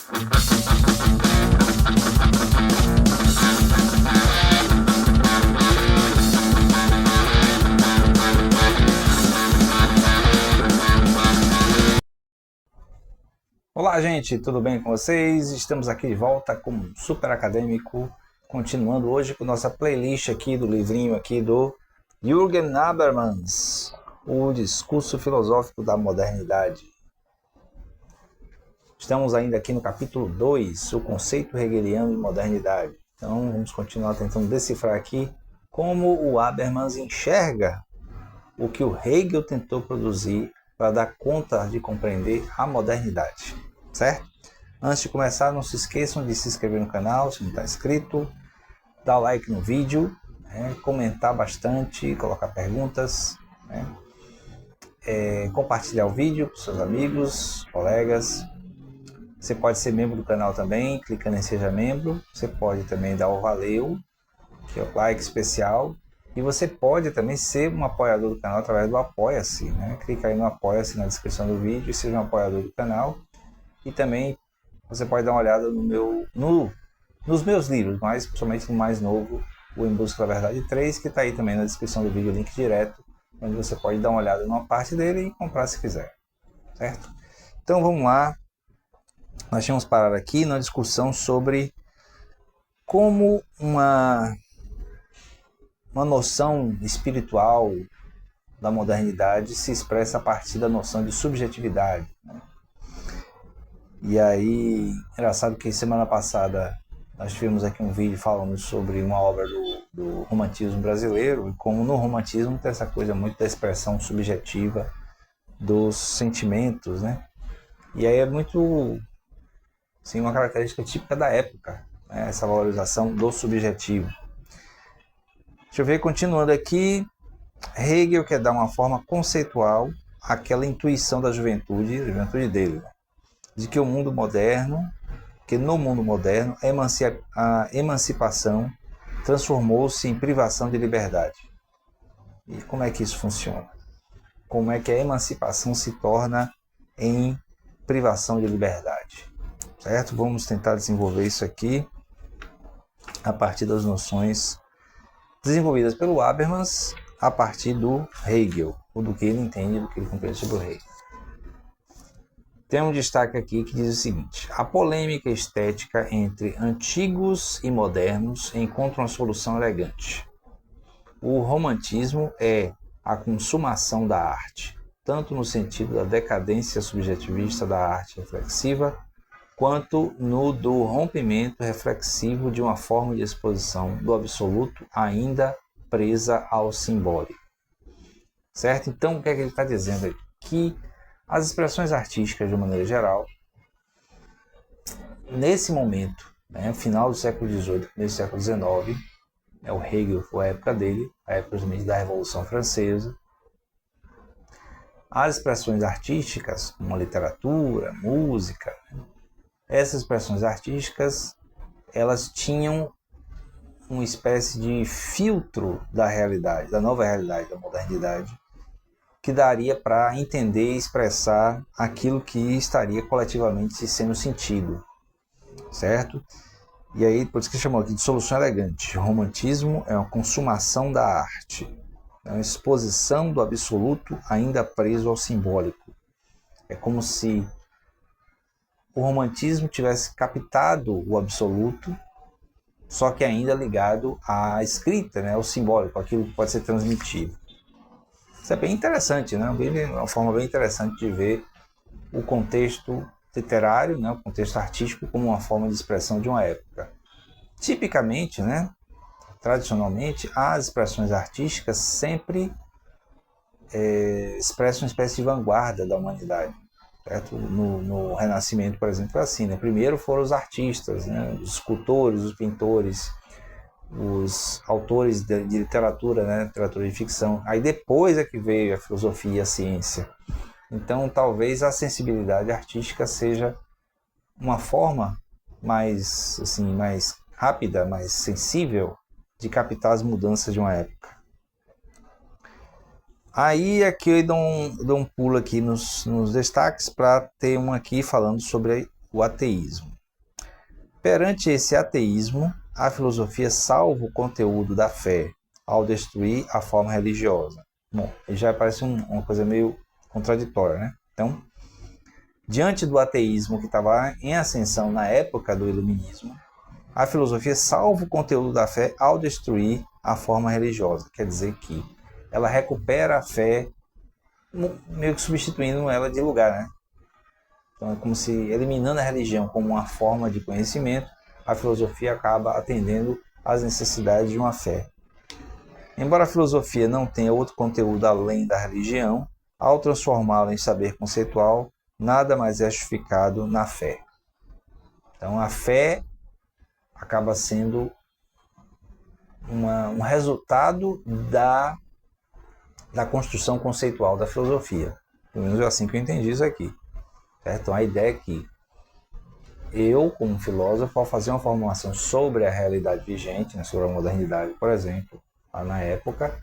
Olá, gente, tudo bem com vocês? Estamos aqui de volta com o Super Acadêmico, continuando hoje com nossa playlist aqui do livrinho aqui do Jürgen Habermas, o discurso filosófico da modernidade. Estamos ainda aqui no capítulo 2, o conceito hegeliano de modernidade. Então vamos continuar tentando decifrar aqui como o Habermas enxerga o que o Hegel tentou produzir para dar conta de compreender a modernidade. Certo? Antes de começar, não se esqueçam de se inscrever no canal se não está inscrito, dar like no vídeo, comentar bastante, colocar perguntas, compartilhar o vídeo com seus amigos, colegas. Você pode ser membro do canal também, clicando em Seja Membro. Você pode também dar o valeu, que é o like especial. E você pode também ser um apoiador do canal através do Apoia-se. Clica aí no Apoia-se na descrição do vídeo e seja um apoiador do canal. E também você pode dar uma olhada nos meus livros, mas principalmente no mais novo, o Em Busca da Verdade 3, que está aí também na descrição do vídeo, link direto, onde você pode dar uma olhada numa parte dele e comprar se quiser. Certo? Então vamos lá. Nós tínhamos parado aqui na discussão sobre como uma noção espiritual da modernidade se expressa a partir da noção de subjetividade. E aí, engraçado que semana passada nós tivemos aqui um vídeo falando sobre uma obra do romantismo brasileiro, e como no romantismo tem essa coisa muito da expressão subjetiva dos sentimentos, E aí é muito, assim, uma característica típica da época, essa valorização do subjetivo. Deixa eu ver, continuando aqui, Hegel quer dar uma forma conceitual àquela intuição da juventude dele, de que no mundo moderno, a emancipação transformou-se em privação de liberdade. E como é que isso funciona? Como é que a emancipação se torna em privação de liberdade? Certo? Vamos tentar desenvolver isso aqui a partir das noções desenvolvidas pelo Habermas a partir do Hegel, ou do que ele entende, do que ele compreende sobre o Hegel. Tem um destaque aqui que diz o seguinte: a polêmica estética entre antigos e modernos encontra uma solução elegante. O romantismo é a consumação da arte, tanto no sentido da decadência subjetivista da arte reflexiva, quanto no do rompimento reflexivo de uma forma de exposição do absoluto ainda presa ao simbólico. Certo? Então, o que é que ele está dizendo aqui? Que as expressões artísticas, de maneira geral, nesse momento, final do século XVIII, começo do século XIX, o Hegel foi a época dele, a época da Revolução Francesa, as expressões artísticas, como a literatura, música, essas expressões artísticas, elas tinham uma espécie de filtro da realidade, da nova realidade, da modernidade, que daria para entender e expressar aquilo que estaria coletivamente sendo sentido, certo? E aí, por isso que chamou aqui de solução elegante. O romantismo é uma consumação da arte, é uma exposição do absoluto ainda preso ao simbólico. É como se o romantismo tivesse captado o absoluto, só que ainda ligado à escrita, ao simbólico, aquilo que pode ser transmitido. Isso é bem interessante, uma forma bem interessante de ver o contexto literário, o contexto artístico como uma forma de expressão de uma época. Tipicamente, tradicionalmente, as expressões artísticas sempre expressam uma espécie de vanguarda da humanidade. Certo? No Renascimento, por exemplo, é assim. Primeiro foram os artistas, os escultores, os pintores, os autores de literatura, literatura de ficção. Aí depois é que veio a filosofia e a ciência. Então talvez a sensibilidade artística seja uma forma mais rápida, mais sensível de captar as mudanças de uma época. Aí aqui eu dou um pulo aqui nos destaques para ter um aqui falando sobre o ateísmo. Perante esse ateísmo, a filosofia salva o conteúdo da fé ao destruir a forma religiosa. Bom, já parece uma coisa meio contraditória, né? Então, diante do ateísmo que estava em ascensão na época do iluminismo, a filosofia salva o conteúdo da fé ao destruir a forma religiosa. Quer dizer que ela recupera a fé, meio que substituindo ela de lugar, né? Então é como se, eliminando a religião como uma forma de conhecimento, a filosofia acaba atendendo às necessidades de uma fé. Embora a filosofia não tenha outro conteúdo além da religião, ao transformá-la em saber conceitual, nada mais é justificado na fé. Então a fé acaba sendo um resultado da construção conceitual da filosofia. Pelo menos é assim que eu entendi isso aqui. Certo? Então a ideia é que eu, como filósofo, ao fazer uma formulação sobre a realidade vigente, né, sobre a modernidade, por exemplo, lá na época,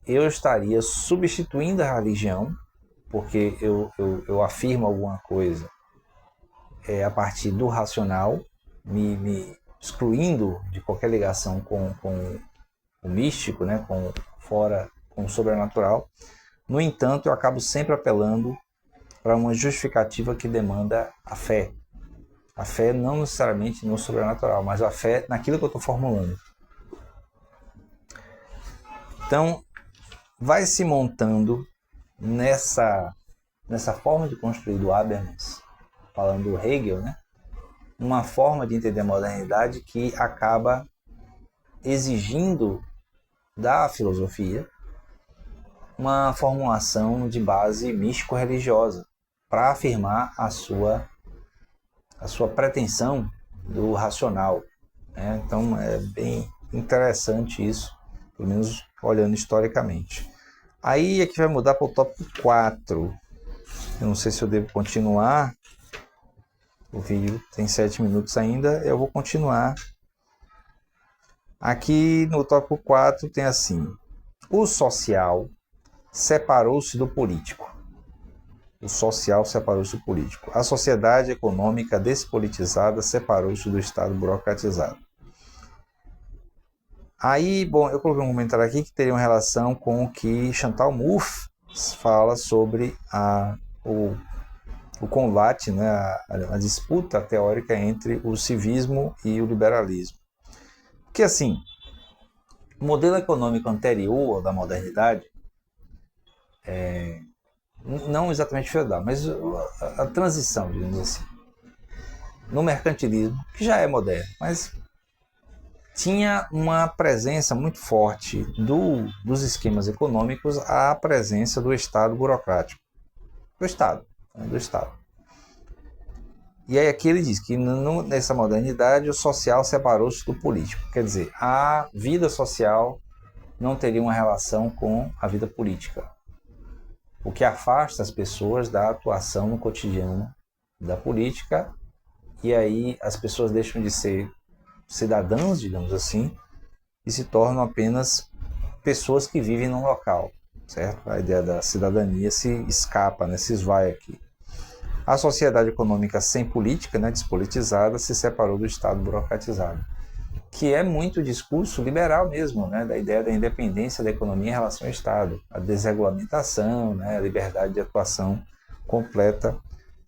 eu estaria substituindo a religião, porque eu afirmo alguma coisa a partir do racional, me excluindo de qualquer ligação com o místico, né, com o sobrenatural. No entanto, eu acabo sempre apelando para uma justificativa que demanda a fé. A fé não necessariamente no sobrenatural, mas a fé naquilo que eu estou formulando. Então, vai se montando nessa forma de construir do Habermas, falando do Hegel, né? Uma forma de entender a modernidade que acaba exigindo da filosofia uma formulação de base místico-religiosa para afirmar a sua pretensão do racional, né? Então é bem interessante isso, pelo menos olhando historicamente. Aí aqui vai mudar para o tópico 4. Eu não sei se eu devo continuar. O vídeo tem 7 minutos ainda, eu vou continuar. Aqui no tópico 4 tem assim: o social separou-se do político. O social separou-se do político. A sociedade econômica despolitizada separou-se do Estado burocratizado. Aí, bom, eu coloquei um comentário aqui que teria uma relação com o que Chantal Mouffe fala sobre o combate, né, a disputa teórica entre o civismo e o liberalismo. Porque, assim, o modelo econômico anterior da modernidade, não exatamente feudal, mas a transição, digamos assim, no mercantilismo, que já é moderno, mas tinha uma presença muito forte dos esquemas econômicos, a presença do Estado burocrático. Do Estado. E aí aqui ele diz que nessa modernidade o social separou-se do político. Quer dizer, a vida social não teria uma relação com a vida política, o que afasta as pessoas da atuação no cotidiano da política, e aí as pessoas deixam de ser cidadãos, digamos assim, e se tornam apenas pessoas que vivem num local, certo? A ideia da cidadania se escapa, né? Se esvai aqui. A sociedade econômica sem política, né, despolitizada, se separou do Estado burocratizado, que é muito discurso liberal mesmo, né, da ideia da independência da economia em relação ao Estado, a desregulamentação, né, a liberdade de atuação completa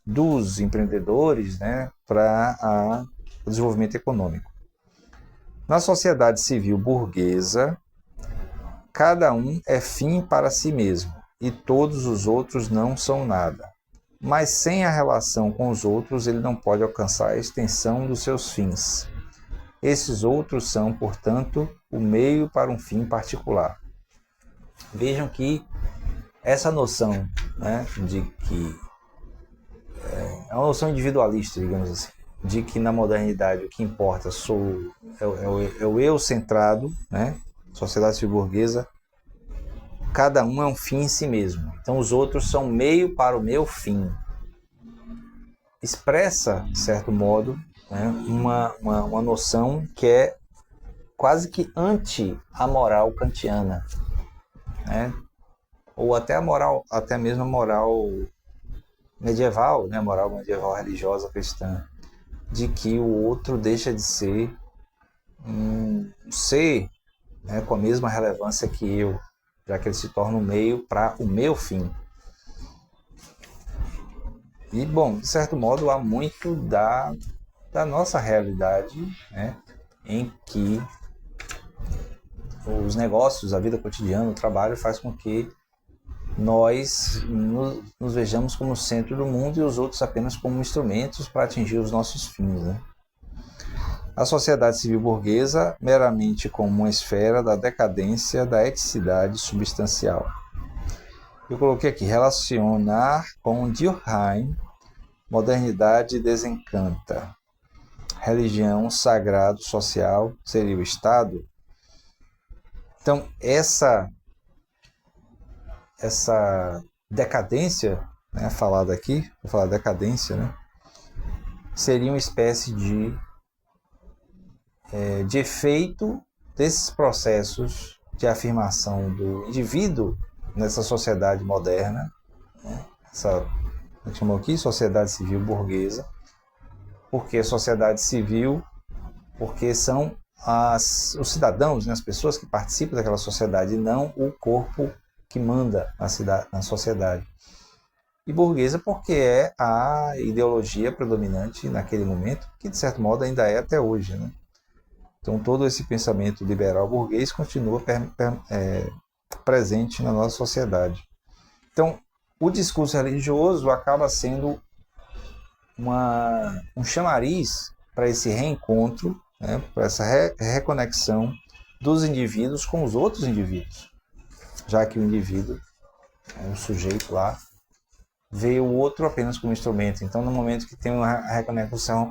dos empreendedores, né, para o desenvolvimento econômico. Na sociedade civil burguesa, cada um é fim para si mesmo e todos os outros não são nada. Mas sem a relação com os outros, ele não pode alcançar a extensão dos seus fins. Esses outros são, portanto, o meio para um fim particular. Vejam que essa noção, né, de que é uma noção individualista, digamos assim, de que na modernidade o que importa é o eu centrado, né, sociedade civil burguesa, cada um é um fim em si mesmo. Então os outros são meio para o meu fim. Expressa, de certo modo, né, uma noção que é quase que anti a moral kantiana, né? Ou até mesmo a moral medieval, né? A moral medieval religiosa cristã, de que o outro deixa de ser um ser, né, com a mesma relevância que eu, já que ele se torna um meio para o meu fim. E, bom, de certo modo, há muito da nossa realidade, né, em que os negócios, a vida cotidiana, o trabalho faz com que nós nos vejamos como centro do mundo e os outros apenas como instrumentos para atingir os nossos fins, né? A sociedade civil burguesa meramente como uma esfera da decadência da eticidade substancial. Eu coloquei aqui, relacionar com Durkheim, modernidade desencanta. Religião, sagrado, social, seria o Estado. Então, essa decadência, né, falada aqui, vou falar decadência, né, seria uma espécie de efeito desses processos de afirmação do indivíduo nessa sociedade moderna, né, essa, a gente chamou aqui sociedade civil burguesa. Por que sociedade civil? Porque são os cidadãos, né, as pessoas que participam daquela sociedade, e não o corpo que manda na sociedade. E burguesa porque é a ideologia predominante naquele momento, que de certo modo ainda é até hoje, né? Então todo esse pensamento liberal burguês continua presente na nossa sociedade. Então o discurso religioso acaba sendo um chamariz para esse reencontro, né, para essa reconexão dos indivíduos com os outros indivíduos, já que o indivíduo, o sujeito lá, vê o outro apenas como instrumento. Então, no momento que tem uma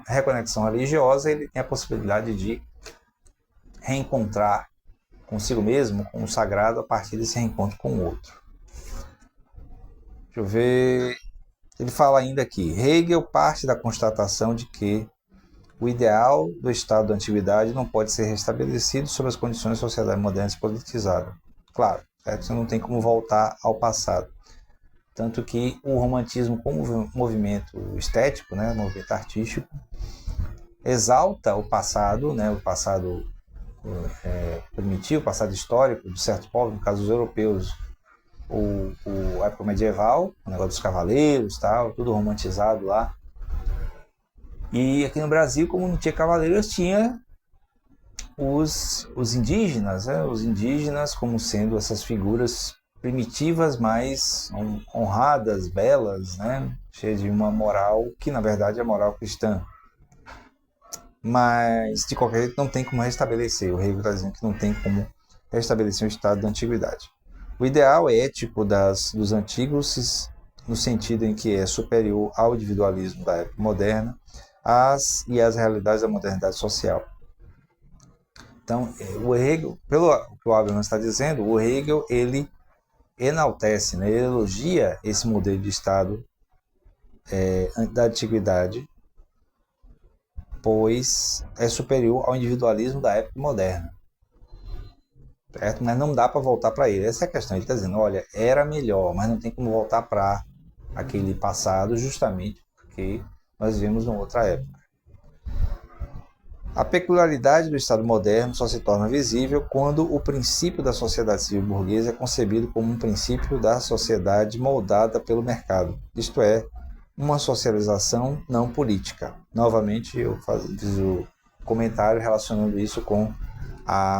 reconexão religiosa, ele tem a possibilidade de reencontrar consigo mesmo, com o sagrado, a partir desse reencontro com o outro. Deixa eu ver. Ele fala ainda aqui, Hegel parte da constatação de que o ideal do estado da antiguidade não pode ser restabelecido sob as condições da sociedade moderna despolitizada. Claro, certo? Você não tem como voltar ao passado. Tanto que o romantismo como movimento estético, né, movimento artístico, exalta o passado, né, o passado primitivo, o passado histórico de certos povos, no caso dos europeus, a época medieval, o negócio dos cavaleiros, tal, tudo romantizado lá. E aqui no Brasil, como não tinha cavaleiros, tinha os indígenas, né? Os indígenas como sendo essas figuras primitivas, mais honradas, belas, né? Cheias de uma moral que na verdade é moral cristã. Mas de qualquer jeito não tem como restabelecer. O Hegel está dizendo que não tem como restabelecer o estado da antiguidade. O ideal ético dos antigos, no sentido em que é superior ao individualismo da época moderna às realidades da modernidade social. Então, o Hegel, pelo que o Habermas está dizendo, o Hegel ele enaltece, né, ele elogia esse modelo de Estado da antiguidade, pois é superior ao individualismo da época moderna. Certo? Mas não dá para voltar para ele. Essa é a questão. Ele está dizendo, olha, era melhor, mas não tem como voltar para aquele passado, justamente porque nós vivemos numa outra época. A peculiaridade do Estado moderno só se torna visível quando o princípio da sociedade civil burguesa é concebido como um princípio da sociedade moldada pelo mercado, isto é, uma socialização não política. Novamente, eu fiz o comentário relacionando isso com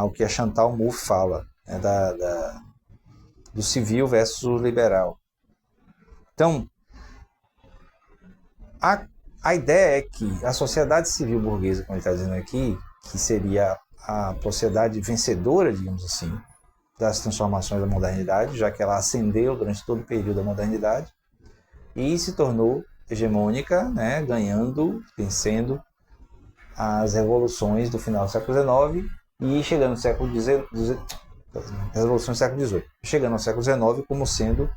o que a Chantal Mouffe fala, né, do civil versus o liberal. Então, a ideia é que a sociedade civil burguesa, como ele está dizendo aqui, que seria a sociedade vencedora, digamos assim, das transformações da modernidade, já que ela ascendeu durante todo o período da modernidade e se tornou hegemônica, né, vencendo as revoluções do final do século XIX e chegando no século XIX, revoluções do século XVIII, chegando ao século XIX como sendo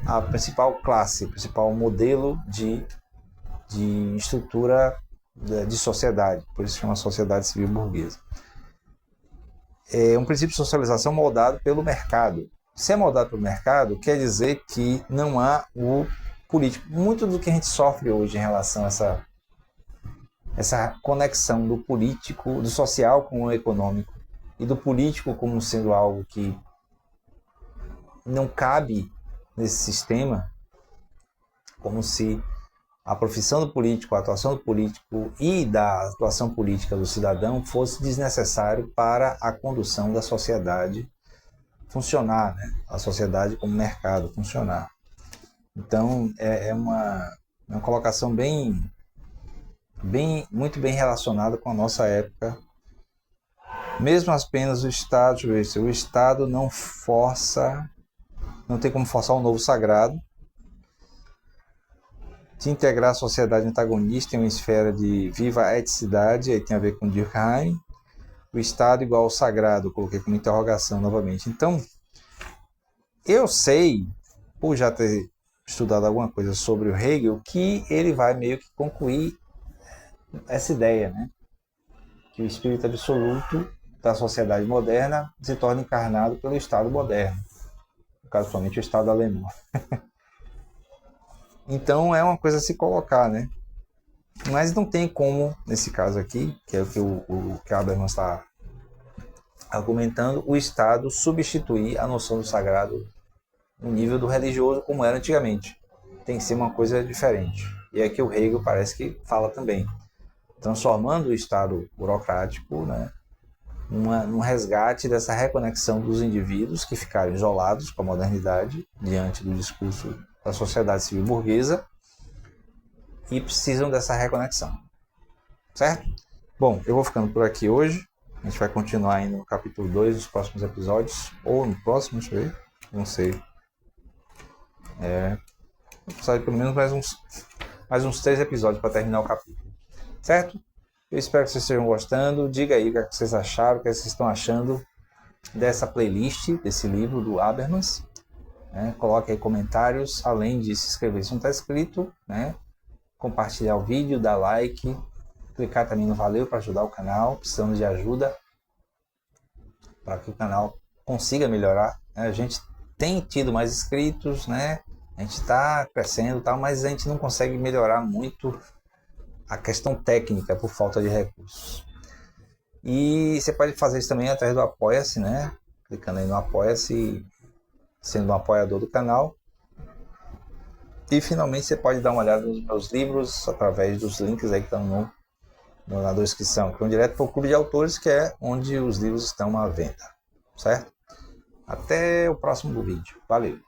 a principal classe, o principal modelo de estrutura de sociedade, por isso chama sociedade civil burguesa. É um princípio de socialização moldado pelo mercado. Se é moldado pelo mercado, quer dizer que não há o político. Muito do que a gente sofre hoje em relação a essa conexão do político, do social com o econômico, e do político como sendo algo que não cabe nesse sistema, como se a profissão do político, a atuação do político e da atuação política do cidadão fosse desnecessário para a condução da sociedade funcionar, né? A sociedade como mercado funcionar. Então é uma colocação muito bem relacionada com a nossa época. Mesmo as penas do Estado, o Estado não tem como forçar um novo sagrado, de integrar a sociedade antagonista em uma esfera de viva eticidade, aí tem a ver com Durkheim, o Estado igual ao sagrado, coloquei como interrogação novamente. Então, eu sei, por já ter estudado alguma coisa sobre o Hegel, que ele vai meio que concluir essa ideia, né? Que o espírito absoluto da sociedade moderna se torna encarnado pelo Estado moderno, no caso somente o Estado alemão. Então é uma coisa a se colocar, né? Mas não tem como, nesse caso aqui, que é o que Habermas está argumentando, o Estado substituir a noção do sagrado no nível do religioso como era antigamente. Tem que ser uma coisa diferente. E é que o Hegel parece que fala também, transformando o Estado burocrático, né, num resgate dessa reconexão dos indivíduos que ficaram isolados com a modernidade diante do discurso da sociedade civil burguesa e precisam dessa reconexão. Certo? Bom, eu vou ficando por aqui hoje. A gente vai continuar ainda no capítulo 2 nos próximos episódios. Ou no próximo, deixa eu ver. Não sei. Vou precisar de pelo menos mais uns 3 episódios para terminar o capítulo. Certo? Eu espero que vocês estejam gostando. Diga aí o que vocês acharam, o que vocês estão achando dessa playlist, desse livro do Habermas. Coloque aí comentários, além de se inscrever se não está inscrito, né? Compartilhar o vídeo, dar like, clicar também no valeu para ajudar o canal. Precisamos de ajuda para que o canal consiga melhorar, né? A gente tem tido mais inscritos, né? A gente está crescendo, mas a gente não consegue melhorar muito a questão técnica por falta de recursos. E você pode fazer isso também através do Apoia-se, né? Clicando aí no Apoia-se, sendo um apoiador do canal. E finalmente você pode dar uma olhada nos meus livros através dos links aí que estão na descrição, que vão direto para o Clube de Autores, que é onde os livros estão à venda. Certo? Até o próximo vídeo. Valeu!